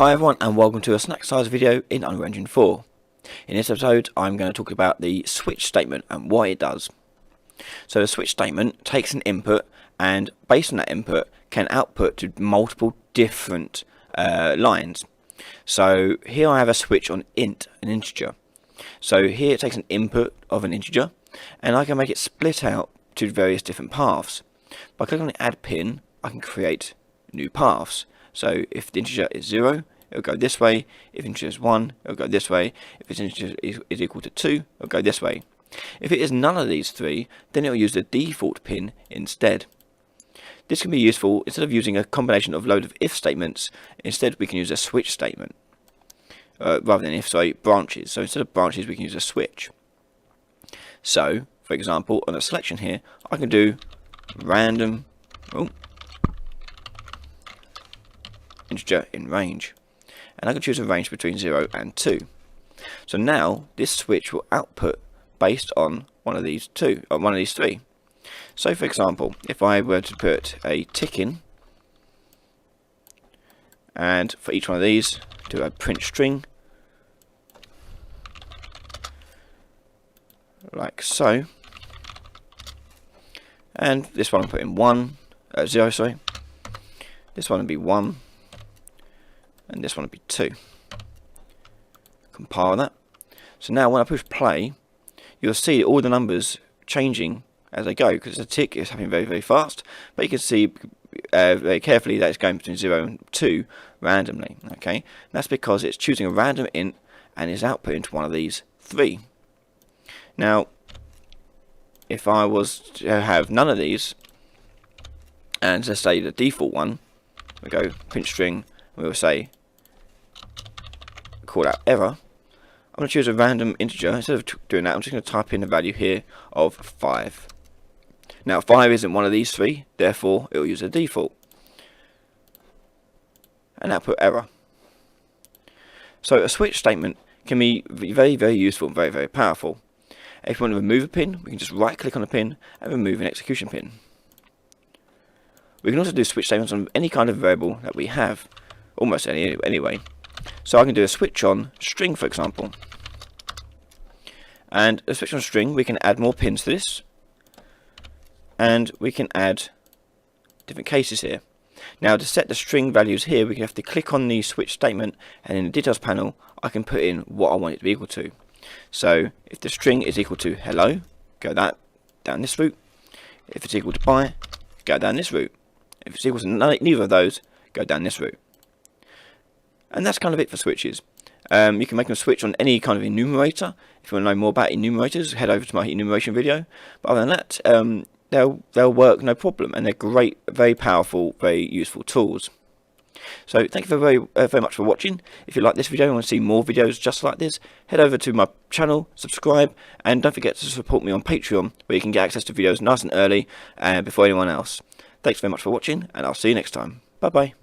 Hi everyone, and welcome to a SnackSize video in Unreal Engine 4. In this episode I'm going to talk about the switch statement and what it does. So the switch statement takes an input and based on that input can output to multiple different lines. So here I have a switch on int, an integer. So here it takes an input of an integer and I can make it split out to various different paths. By clicking on the add pin I can create new paths. So if the integer is 0, it'll go this way. If integer is 1, it'll go this way. If its integer is equal to 2, it'll go this way. If it is none of these three, then it'll use the default pin instead. This can be useful instead of using a combination of load of if statements. Instead we can use a switch statement rather than branches. So instead of branches we can use a switch. So for example on a selection here I can do random integer in range, and I can choose a range between 0 and 2. So now this switch will output based on one of these three. So for example, if I were to put a tick in, and for each one of these do a print string like so, and this one I'll put in 0, this one would be 1, and this one would be 2. Compile that. So now when I push play, you'll see all the numbers changing as they go, because the tick is happening very, very fast, but you can see very carefully that it's going between 0 and 2 randomly. Okay, and that's because it's choosing a random int and is outputting to one of these three. Now if I was to have none of these, and let's say the default one, we go print string, we will say call out error. I'm going to choose a random integer. Instead of doing that, I'm just going to type in the value here of 5. Now 5 isn't one of these three, therefore it will use a default and output error. So a switch statement can be very, very useful and very, very powerful. If we want to remove a pin, we can just right click on a pin and remove an execution pin. We can also do switch statements on any kind of variable that we have, almost any anyway. So I can do a switch on string, for example, and a switch on string we can add more pins to this, and we can add different cases here. Now to set the string values here, we have to click on the switch statement, and in the details panel I can put in what I want it to be equal to. So if the string is equal to hello, go down this route. If it's equal to bye, go down this route. If it's equal to neither of those, go down this route. And that's kind of it for switches. You can make them switch on any kind of enumerator. If you want to know more about enumerators, head over to my enumeration video. But other than that, they'll work no problem, and they're great, very powerful, very useful tools. So thank you very much for watching. If you like this video and want to see more videos just like this, head over to my channel, subscribe, and don't forget to support me on Patreon, where you can get access to videos nice and early before anyone else. Thanks very much for watching, and I'll see you next time. Bye bye.